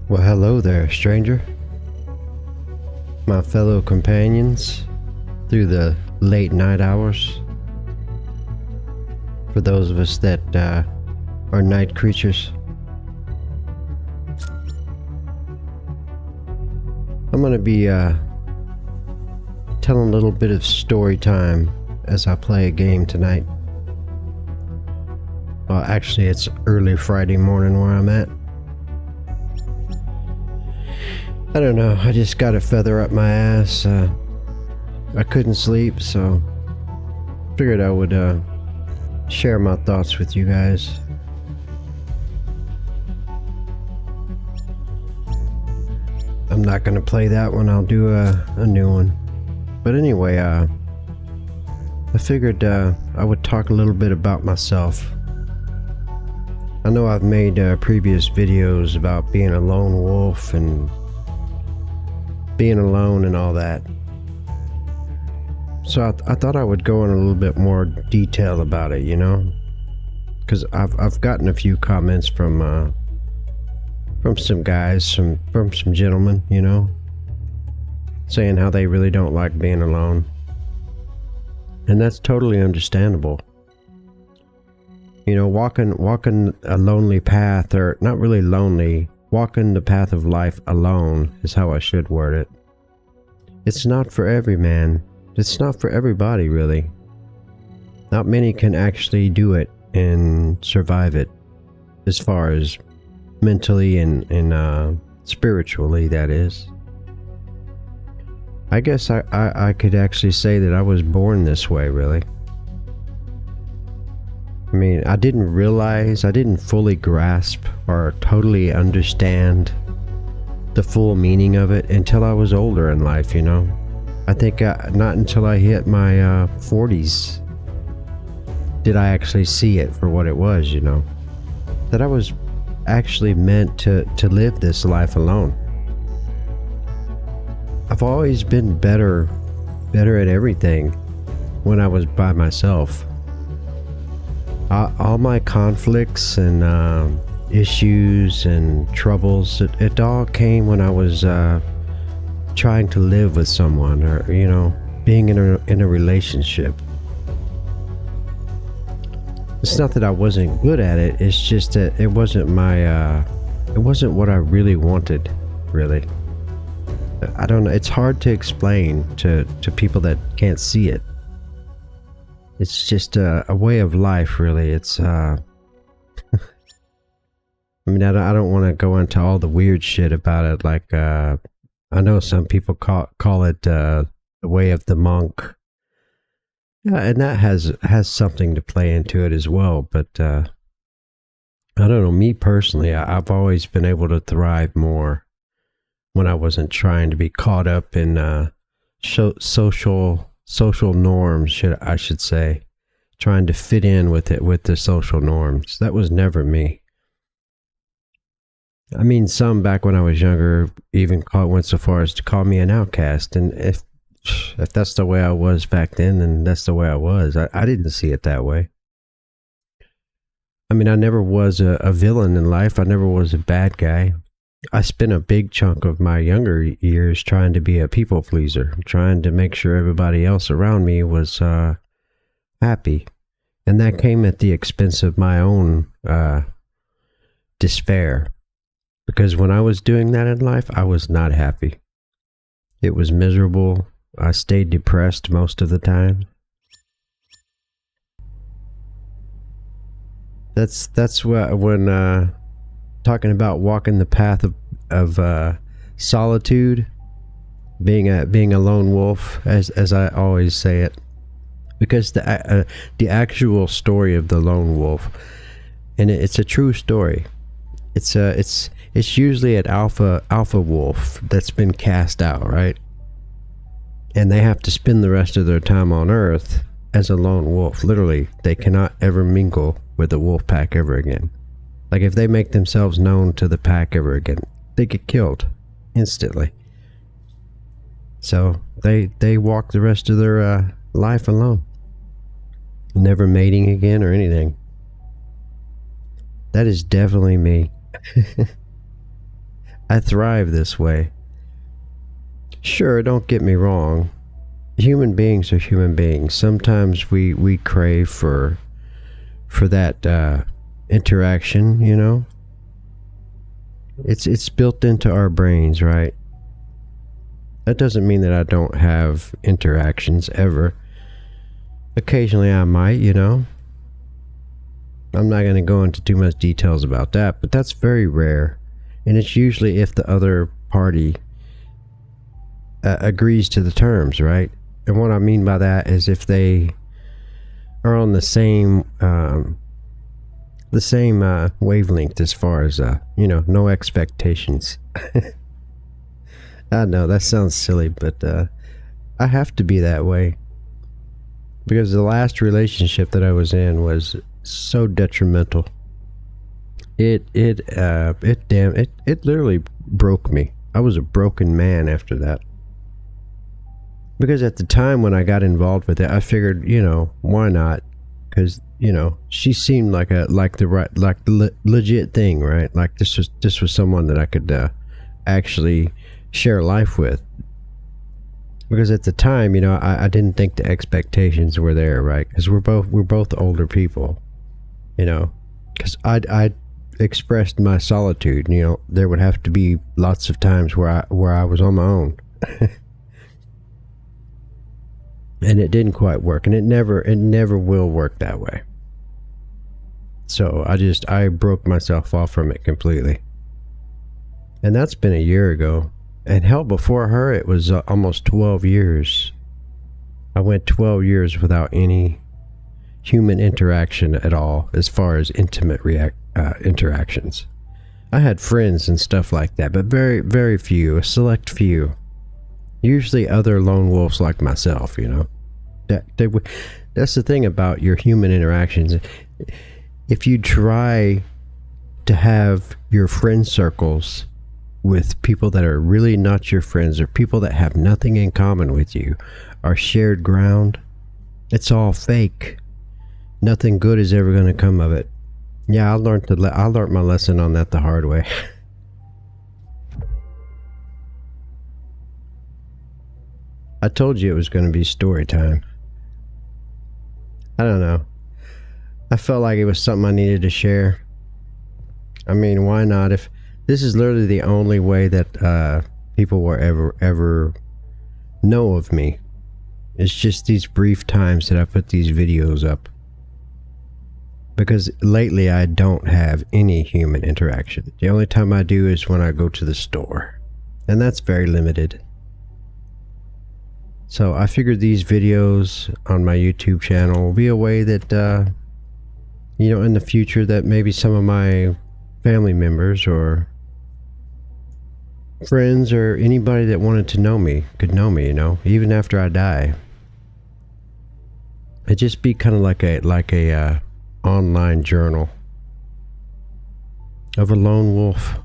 Well, hello there, stranger. My fellow companions through the late night hours. For those of us that are night creatures. I'm gonna be telling a little bit of story time as I play a game tonight. Well, actually, it's early Friday morning where I'm at. I don't know, I just got a feather up my ass. I couldn't sleep, so figured I would share my thoughts with you guys. I'm not gonna play that one, I'll do a new one. But anyway, I figured I would talk a little bit about myself. I know I've made previous videos about being a lone wolf and being alone and all that. So I thought I would go in a little bit more detail about it, you know? Because I've gotten a few comments from some guys, from some gentlemen, you know? Saying how they really don't like being alone. And that's totally understandable. You know, walking a lonely path, or not really lonely, walking the path of life alone is how I should word it. It's not for every man. It's not for everybody, really. Not many can actually do it and survive it, as far as mentally and spiritually, that is. I guess I could actually say that I was born this way, really. I mean, I didn't fully grasp or totally understand the full meaning of it until I was older in life, you know? I think not until I hit my 40s did I actually see it for what it was, you know? That I was actually meant to live this life alone. I've always been better at everything when I was by myself. All my conflicts and issues and troubles, it all came when I was trying to live with someone, or, you know, being in a relationship. It's not that I wasn't good at it, it's just that it wasn't it wasn't what I really wanted, really. I don't know, it's hard to explain to people that can't see it. It's just a way of life, really. It's I mean, I don't want to go into all the weird shit about it, like I know some people call it the way of the monk. Yeah, and that has something to play into it as well, but I don't know, me personally, I've always been able to thrive more when I wasn't trying to be caught up in social norms, I should say, trying to fit in with the social norms. That was never me. I mean, some back when I was younger even went so far as to call me an outcast, and if that's the way I was back then, then that's the way I was. I didn't see it that way. I mean, I never was a villain in life. I never was a bad guy. I spent a big chunk of my younger years trying to be a people pleaser, trying to make sure everybody else around me was happy. And that came at the expense of my own despair. Because when I was doing that in life, I was not happy. It was miserable. I stayed depressed most of the time. That's what, when talking about walking the path of solitude, being a lone wolf, as I always say it, because the actual story of the lone wolf, and it's a true story. It's usually an alpha wolf that's been cast out, right? And they have to spend the rest of their time on Earth as a lone wolf. Literally, they cannot ever mingle with the wolf pack ever again. Like, if they make themselves known to the pack ever again, they get killed instantly. So they walk the rest of their life alone, never mating again or anything. That is definitely me. I thrive this way. Sure, don't get me wrong. Human beings are human beings. Sometimes we crave for that interaction, you know? It's built into our brains, right? That doesn't mean that I don't have interactions ever. Occasionally I might, you know? I'm not going to go into too much details about that, but that's very rare. And it's usually if the other party agrees to the terms, right? And what I mean by that is if they are on the same wavelength as far as you know, no expectations. I know that sounds silly, but I have to be that way because the last relationship that I was in was so detrimental. It literally broke me. I was a broken man after that. Because at the time when I got involved with it, I figured, you know, why not? Because, you know, she seemed like the legit thing, right? Like this was someone that I could actually share life with. Because at the time, you know, I didn't think the expectations were there, right? Because we're both older people, you know. Because I expressed my solitude, you know. There would have to be lots of times where I was on my own. And it didn't quite work, and it never will work that way. So I broke myself off from it completely. And that's been a year ago. And hell, before her, it was almost 12 years. I went 12 years without any human interaction at all, as far as intimate interactions. I had friends and stuff like that, but very, very few, a select few. Usually other lone wolves like myself, you know. That's the thing about your human interactions. If you try to have your friend circles with people that are really not your friends, or people that have nothing in common with you, or shared ground, it's all fake. Nothing good is ever going to come of it. Yeah, I learned my lesson on that the hard way. I told you it was going to be story time. I don't know. I felt like it was something I needed to share. I mean, why not? If this is literally the only way that people will ever know of me. It's just these brief times that I put these videos up. Because lately I don't have any human interaction. The only time I do is when I go to the store. And that's very limited. So I figured these videos on my YouTube channel will be a way that, you know, in the future that maybe some of my family members or friends or anybody that wanted to know me could know me, you know, even after I die. It'd just be kind of like a online journal of a lone wolf.